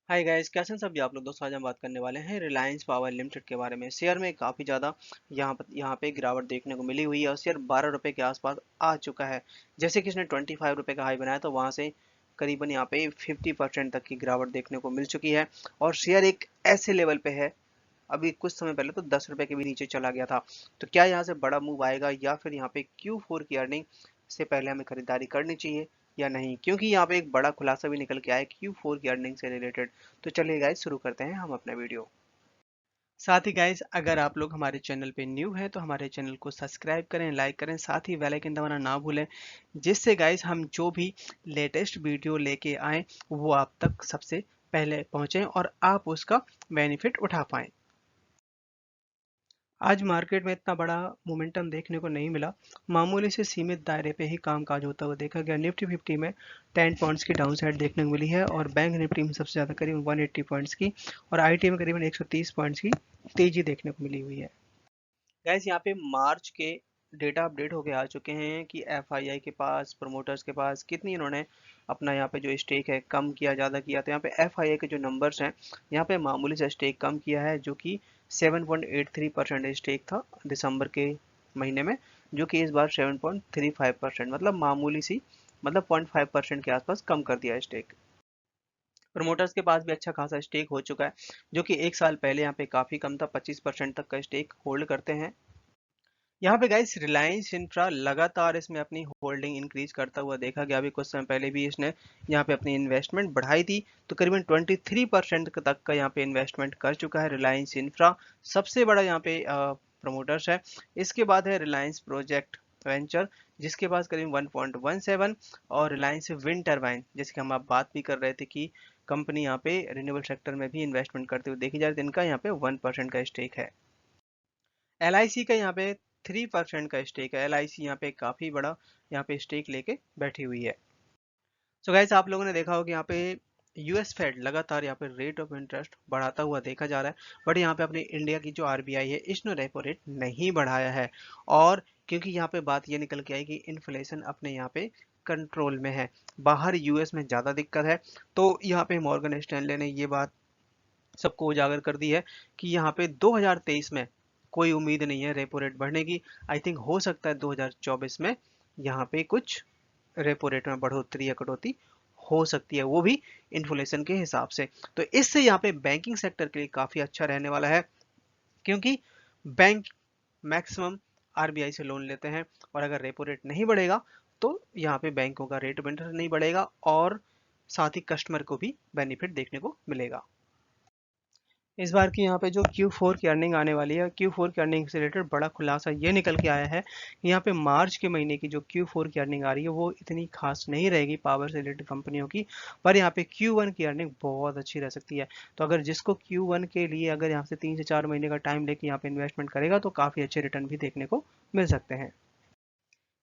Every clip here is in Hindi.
हाय गाइस, कैसे हैं सभी आप लोग। दोस्तों आज हम बात करने वाले हैं रिलायंस पावर लिमिटेड के बारे में। शेयर में काफ़ी ज़्यादा यहाँ पे गिरावट देखने को मिली हुई है और शेयर 12 रुपए के आसपास आ चुका है। जैसे कि इसने 25 रुपए का हाई बनाया तो वहाँ से करीबन यहाँ पे 50% तक की गिरावट देखने को मिल चुकी है और शेयर एक ऐसे लेवल पे है। अभी कुछ समय पहले तो 10 रुपए के भी नीचे चला गया था। तो क्या यहाँ से बड़ा मूव आएगा या फिर यहाँ पे Q4 की अर्निंग से पहले हमें खरीदारी करनी चाहिए या नहीं, क्योंकि यहाँ पे एक बड़ा खुलासा भी निकल के आया है Q4 की अर्निंग से रिलेटेड। तो चलिए गाइस शुरू करते हैं हम अपना वीडियो। साथ ही गाइस, अगर आप लोग हमारे चैनल पे न्यू हैं तो हमारे चैनल को सब्सक्राइब करें, लाइक करें, साथ ही बेल आइकन दबाना ना भूलें, जिससे गाइस हम जो भी लेटेस्ट वीडियो लेके आए वो आप तक सबसे पहले पहुंचे और आप उसका बेनिफिट उठा पाएं। आज मार्केट में इतना बड़ा मोमेंटम देखने को नहीं मिला। मामूली से सीमित दायरे पे ही कामकाज होता हुआ देखा गया। निफ्टी 50 में 10 पॉइंट्स की डाउन साइड देखने को मिली है और बैंक निफ्टी में सबसे ज़्यादा करीबन 180 पॉइंट्स की और आईटी में करीबन 130 पॉइंट्स की तेजी देखने को मिली हुई है। गैस यहाँ पे मार्च के डेटा अपडेट होके आ चुके हैं कि एफआईआई के पास, प्रमोटर्स के पास कितनी इन्होंने अपना यहाँ पे जो स्टेक है कम किया, ज़्यादा किया। तो यहाँ पे एफआईआई के जो नंबर्स हैं, यहाँ पे मामूली सा स्टेक कम किया है, जो कि 7.83% स्टेक था दिसंबर के महीने में, जो कि इस बार 7.35%, मतलब मामूली सी, मतलब 0.5% के आसपास कम कर दिया है स्टेक। प्रमोटर्स के पास भी अच्छा खासा स्टेक हो चुका है, जो कि एक साल पहले यहाँ पे काफ़ी कम था, 25% तक का स्टेक होल्ड करते हैं। यहाँ पे गाइस रिलायंस इंफ्रा लगातार इसमें अपनी होल्डिंग इंक्रीज करता हुआ देखा गया। अभी कुछ समय पहले भी इसने यहाँ पे अपनी इन्वेस्टमेंट बढ़ाई थी, तो करीबन 23% तक का यहाँ पे इन्वेस्टमेंट कर चुका है रिलायंस इंफ्रा। सबसे बड़ा यहाँ पे प्रमोटर्स है। इसके बाद है रिलायंस प्रोजेक्ट वेंचर, जिसके पास करीब 1.17, और रिलायंस विंड टर्बाइन, जैसे कि हम आप बात भी कर रहे थे कि कंपनी यहाँ पे रिन्यूएबल सेक्टर में भी इन्वेस्टमेंट करते हुए देखी जाए, तो इनका यहाँ पे 1% का स्टेक है। एल आई सी का यहाँ पे 3% का स्टेक है। एल आई सी यहाँ पे काफ़ी बड़ा यहाँ पे स्टेक लेके बैठी हुई है। सो गाइस, आप लोगों ने देखा होगा यहाँ पे यूएस फेड लगातार यहाँ पे रेट ऑफ इंटरेस्ट बढ़ाता हुआ देखा जा रहा है, बट यहाँ पे अपने इंडिया की जो आरबीआई है इसने रेपो रेट नहीं बढ़ाया है। और क्योंकि यहाँ पे बात ये निकल के आई कि इन्फ्लेशन अपने यहाँ पे कंट्रोल में है, बाहर यूएस में ज़्यादा दिक्कत है। तो यहाँ पे मॉर्गन स्टैनले ने ये बात सबको उजागर कर दी है कि यहाँ पे 2023 में कोई उम्मीद नहीं है रेपो रेट बढ़ने की। आई थिंक हो सकता है 2024 में यहाँ पे कुछ रेपो रेट में बढ़ोतरी या कटौती हो सकती है, वो भी इन्फ्लेशन के हिसाब से। तो इससे यहाँ पे बैंकिंग सेक्टर के लिए काफ़ी अच्छा रहने वाला है, क्योंकि बैंक मैक्सिमम आरबीआई से लोन लेते हैं और अगर रेपो रेट नहीं बढ़ेगा तो यहाँ पे बैंकों का रेट ऑफ इंटरेस्ट नहीं बढ़ेगा और साथ ही कस्टमर को भी बेनिफिट देखने को मिलेगा। इस बार की यहाँ पे जो Q4 की अर्निंग आने वाली है, Q4 की अर्निंग से रिलेटेड बड़ा खुलासा ये निकल के आया है कि यहाँ पे मार्च के महीने की जो Q4 की अर्निंग आ रही है वो इतनी खास नहीं रहेगी पावर से रिलेटेड कंपनियों की, पर यहाँ पे Q1 की अर्निंग बहुत अच्छी रह सकती है। तो अगर जिसको Q1 के लिए अगर यहाँ से 3 से 4 महीने का टाइम लेके यहाँ पे इन्वेस्टमेंट करेगा तो काफ़ी अच्छे रिटर्न भी देखने को मिल सकते हैं।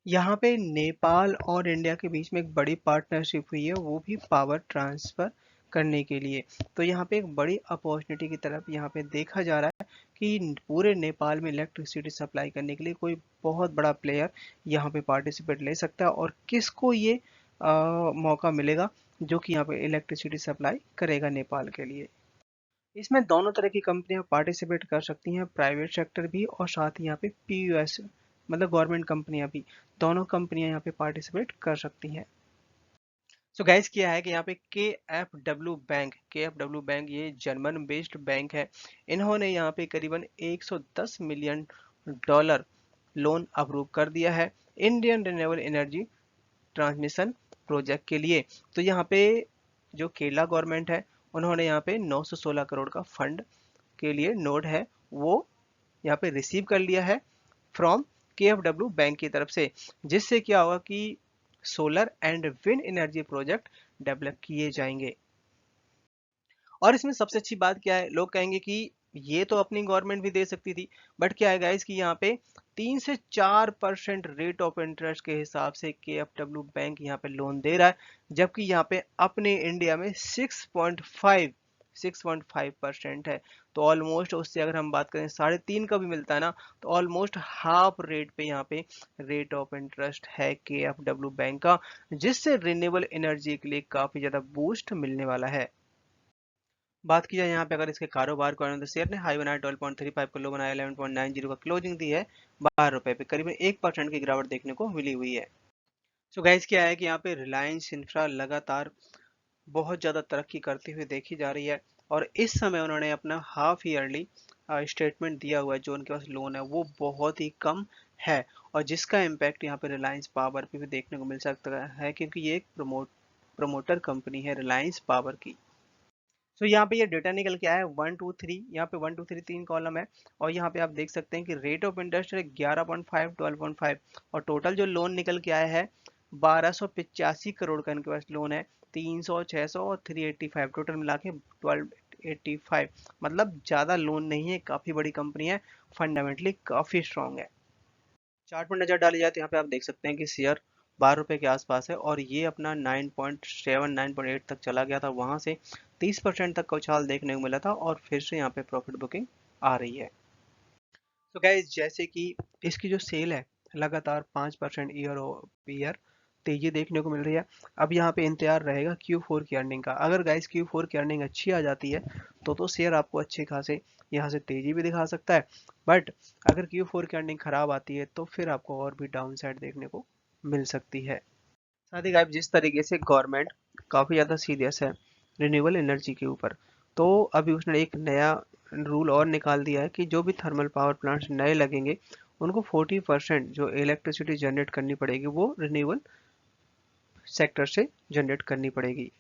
यहाँ पे नेपाल और इंडिया के बीच में एक बड़ी पार्टनरशिप हुई है, वो भी पावर ट्रांसफर करने के लिए। तो यहाँ पे एक बड़ी अपॉर्चुनिटी की तरफ यहाँ पे देखा जा रहा है कि पूरे नेपाल में इलेक्ट्रिसिटी सप्लाई करने के लिए कोई बहुत बड़ा प्लेयर यहाँ पे पार्टिसिपेट ले सकता है, और किसको ये मौका मिलेगा जो कि यहाँ पे इलेक्ट्रिसिटी सप्लाई करेगा नेपाल के लिए। इसमें दोनों तरह की कंपनियां पार्टिसिपेट कर सकती हैं, प्राइवेट सेक्टर भी और साथ ही यहाँ पे पीयूएस, मतलब गवर्नमेंट कंपनियां भी। दोनों कंपनियां यहाँ पे पार्टिसिपेट कर सकती हैं। सो गाइस, क्या है कि यहाँ पे के एफ डब्ल्यू बैंक ये जर्मन बेस्ड बैंक है। इन्होंने यहाँ पे करीबन 110 मिलियन डॉलर लोन अप्रूव कर दिया है Indian renewable energy transmission project के लिए। तो यहाँ पे जो केरला गवर्नमेंट है उन्होंने यहाँ पे 916 करोड़ का फंड के लिए नोड है वो यहाँ पे रिसीव कर लिया है फ्रॉम केएफडब्ल्यू बैंक की तरफ से, जिससे क्या होगा कि solar and wind energy project develop किए जाएंगे। और इसमें सबसे अच्छी बात क्या है, लोग कहेंगे कि ये तो अपनी गवर्नमेंट भी दे सकती थी, बट क्या है गाइस कि यहाँ पे 3 से 4% रेट ऑफ इंटरेस्ट के हिसाब से केएफडब्ल्यू बैंक यहाँ पे लोन दे रहा है, जबकि यहाँ पे अपने इंडिया में 6.5% है। तो ऑलमोस्ट उससे अगर हम बात करें 3.5 का भी मिलता है ना, तो ऑलमोस्ट हाफ रेट पे यहाँ पे रेट ऑफ इंटरेस्ट है केएफडब्ल्यू बैंक का, जिससे रिन्यूएबल एनर्जी के लिए काफी ज्यादा बूस्ट मिलने वाला है। बात की जाए यहाँ पे अगर इसके कारोबार को, तो शेयर ने हाई बनाया 12.35 को, लो बनाया 11.90 का, क्लोजिंग दी है 12 रुपए पे, करीबन 1% की गिरावट देखने को मिली हुई है। सो गाइस क्या है कि यहाँ पे रिलायंस इंफ्रा लगातार बहुत ज़्यादा तरक्की करती हुई देखी जा रही है, और इस समय उन्होंने अपना हाफ ईयरली स्टेटमेंट दिया हुआ है, जो उनके पास लोन है वो बहुत ही कम है, और जिसका इम्पैक्ट यहाँ पे रिलायंस पावर पे भी देखने को मिल सकता है, क्योंकि ये एक प्रमोटर कंपनी है रिलायंस पावर की। सो यहाँ पे ये डेटा निकल के आया है 1 2 3, यहाँ पे 1 2 3 3 कॉलम है, और यहाँ पे आप देख सकते हैं कि रेट ऑफ इंटरेस्ट है 11.5 12.5, और टोटल जो लोन निकल के आया है 1285 करोड़ का इनके पास लोन है, 300 600 और 385, टोटल मिला के 1285, मतलब ज़्यादा लोन नहीं है, काफ़ी बड़ी कंपनी है, फंडामेंटली काफ़ी स्ट्रांग है। चार्ट पर नजर डाली जाए तो यहाँ पे आप देख सकते हैं कि शेयर 12 रुपए के आसपास है, और ये अपना 9.7 9.8 तक चला गया था, वहां से 30% तक का उछाल देखने को मिला था, और फिर से यहाँ पे प्रॉफिट बुकिंग आ रही है। तो गाइज जैसे कि इसकी जो सेल है लगातार 5% ईयर ईयर तेजी देखने को मिल रही है। अब यहाँ पे इंतजार रहेगा Q4 की अर्निंग का। अगर गाइज Q4 की अर्निंग अच्छी आ जाती है तो शेयर आपको अच्छे खासे यहाँ से तेजी भी दिखा सकता है, बट अगर Q4 की अर्निंग खराब आती है तो फिर आपको और भी डाउन साइड देखने को मिल सकती है। साथ ही गाइस जिस तरीके से गवर्नमेंट काफ़ी ज़्यादा सीरियस है रिन्यूएबल एनर्जी के ऊपर, तो अभी उसने एक नया रूल और निकाल दिया है कि जो भी थर्मल पावर प्लांट्स नए लगेंगे उनको 40% जो इलेक्ट्रिसिटी जनरेट करनी पड़ेगी वो रिन्यूएबल सेक्टर से जनरेट करनी पड़ेगी।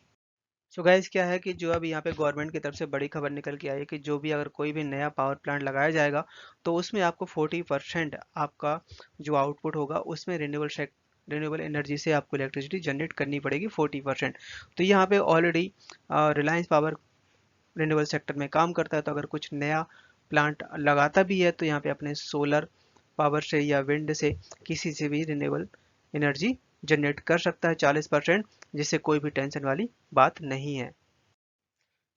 सो गाइस क्या है कि जो अभी यहाँ पे गवर्नमेंट की तरफ से बड़ी खबर निकल के आई है कि जो भी अगर कोई भी नया पावर प्लांट लगाया जाएगा तो उसमें आपको 40% आपका जो आउटपुट होगा उसमें रिन्यूएबल एनर्जी से आपको इलेक्ट्रिसिटी जनरेट करनी पड़ेगी 40%। तो यहाँ पे already Reliance power renewable sector में काम करता है, तो अगर कुछ नया प्लांट लगाता भी है तो यहाँ पे अपने सोलर पावर से या विंड से किसी से भी रिन्यूएबल एनर्जी जनरेट कर सकता है 40%, जिससे कोई भी टेंशन वाली बात नहीं है।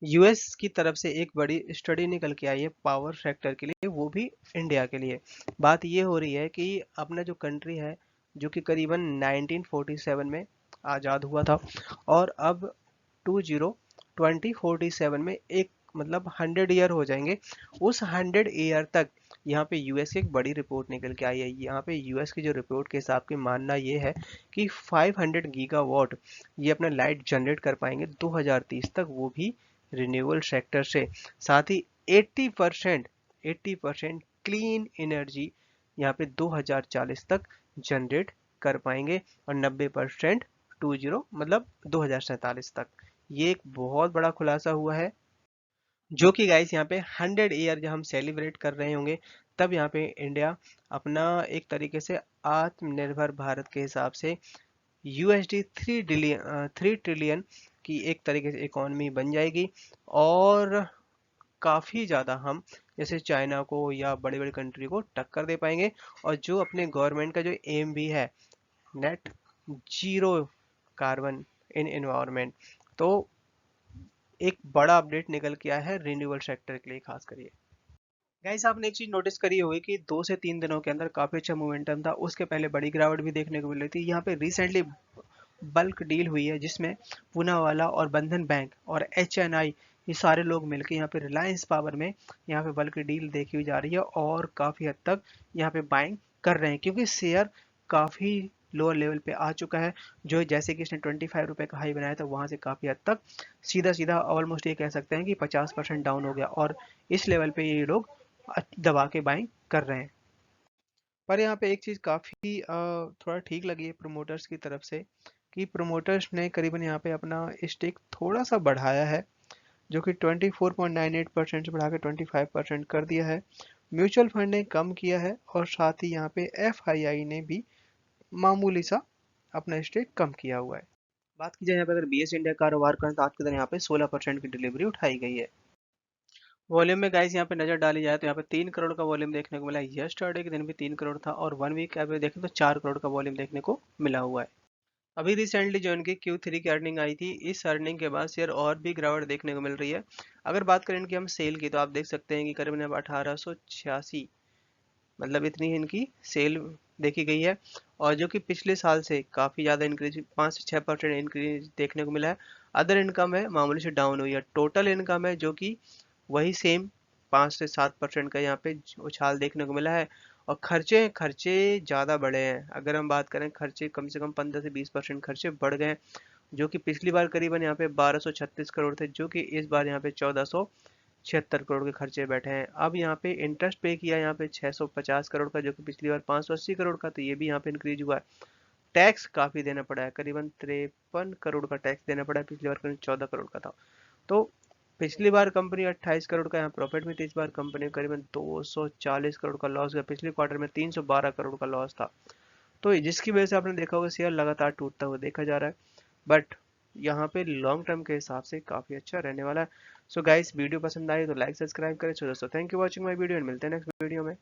यूएस की तरफ से एक बड़ी स्टडी निकल के आई है पावर सेक्टर के लिए, वो भी इंडिया के लिए। बात ये हो रही है कि अपना जो कंट्री है जो कि करीबन 1947 में आज़ाद हुआ था, और अब 2047 में एक मतलब 100 ईयर हो जाएंगे। उस 100 ईयर तक यहाँ पे यूएस की एक बड़ी रिपोर्ट निकल के आई है। यहाँ पे यूएस की जो रिपोर्ट के हिसाब के मानना ये है कि 500 गीगावाट ये अपना लाइट जनरेट कर पाएंगे 2030 तक, वो भी रिन्यूएबल सेक्टर से। साथ ही 80% क्लीन एनर्जी यहाँ पे 2040 तक जनरेट कर पाएंगे, और 90% 2047 तक। ये एक बहुत बड़ा खुलासा हुआ है, जो कि गाइस यहाँ पे 100 ईयर जब हम सेलिब्रेट कर रहे होंगे तब यहाँ पे इंडिया अपना एक तरीके से आत्मनिर्भर भारत के हिसाब से USD 3 ट्रिलियन की एक तरीके से इकोनॉमी बन जाएगी, और काफ़ी ज़्यादा हम जैसे चाइना को या बड़ी बड़ी कंट्री को टक्कर दे पाएंगे। और जो अपने गवर्नमेंट का जो एम भी है net zero carbon in environment, तो एक बड़ा अपडेट निकल के आया है रिन्यूएबल सेक्टर के लिए खास करिए। गाइस आपने एक चीज नोटिस करी होगी कि 2 से 3 दिनों के अंदर काफी अच्छा मोमेंटम था, उसके पहले बड़ी गिरावट भी देखने को मिल रही थी। यहाँ पे रिसेंटली बल्क डील हुई है जिसमें पूनावाला और बंधन बैंक और HNI ये सारे लोग मिलकर यहाँ पे रिलायंस पावर में यहाँ पे बल्क डील देखी जा रही है, और काफ़ी हद तक यहाँ पे बाइंग कर रहे हैं, क्योंकि शेयर काफ़ी लोअर लेवल पे आ चुका है। जो जैसे कि इसने 25 रुपये का हाई बनाया था वहाँ से काफ़ी हद तक सीधा सीधा ऑलमोस्ट ये कह सकते हैं कि 50% डाउन हो गया, और इस लेवल पे ये लोग दबा के बाइंग कर रहे हैं। पर यहाँ पे एक चीज़ काफ़ी थोड़ा ठीक लगी है प्रमोटर्स की तरफ से, कि प्रमोटर्स ने करीबन यहाँ पे अपना स्टेक थोड़ा सा बढ़ाया है, जो कि 24.98% से बढ़ा के 25% कर दिया है। म्यूचुअल फंड ने कम किया है, और साथ ही यहाँ पे FII ने भी मामूली सा अपना स्टेक कम किया हुआ है। बात की जाए यहाँ पे अगर BS इंडिया कारोबार करें तो आज के दिन यहाँ पे 16% की डिलीवरी उठाई गई है। वॉल्यूम में गाइस यहाँ पे नजर डाली जाए तो यहाँ पे 3 करोड़ का वॉल्यूम देखने को मिला है। यस्टरडे के दिन भी 3 करोड़ था, और 1 वीक एवरेज देखें तो 4 करोड़ का वॉल्यूम देखने को मिला हुआ है। अभी रिसेंटली जो इनकी Q3 की अर्निंग आई थी, इस अर्निंग के बाद शेयर और भी गिरावट देखने को मिल रही है। अगर बात करें इनकी हम सेल की, तो आप देख सकते हैं कि करीबन अब 1886, मतलब इतनी इनकी सेल देखी गई है, और जो कि पिछले साल से काफ़ी ज़्यादा इंक्रीज 5 से 6% इंक्रीज देखने को मिला है। अदर इनकम है मामूली से डाउन हुई है। टोटल इनकम है जो कि वही सेम 5 से 7% का यहाँ पे उछाल देखने को मिला है। और खर्चे खर्चे ज़्यादा बढ़े हैं। अगर हम बात करें खर्चे कम से कम 15 से 20% खर्चे बढ़ गए हैं, जो कि पिछली बार करीबन यहाँ पे 1236 करोड़ थे, जो कि इस बार यहाँ पे 1476 करोड़ के खर्चे बैठे हैं। अब यहाँ पे इंटरेस्ट पे किया यहाँ पे 650 करोड़ का, जो कि पिछली बार 580 करोड़ का, तो ये भी यहाँ पे इंक्रीज हुआ है। टैक्स काफी देना पड़ा है, करीबन 53 करोड़ का टैक्स देना पड़ा है, पिछली बार करीबन 14 करोड़ का था। तो पिछली बार कंपनी 28 करोड़ का यहाँ प्रॉफिट में थी, इस बार कंपनी करीबन 240 करोड़ का लॉस है। पिछले क्वार्टर में 312 करोड़ का लॉस था। तो जिसकी वजह से आपने देखा होगा शेयर लगातार टूटता हुआ देखा जा रहा है, बट यहाँ पे लॉन्ग टर्म के हिसाब से काफी अच्छा रहने वाला है। सो गाइस, वीडियो पसंद आई तो लाइक सब्सक्राइब करें। सो दोस्तों, thank you watching my video and मिलते हैं नेक्स्ट वीडियो में।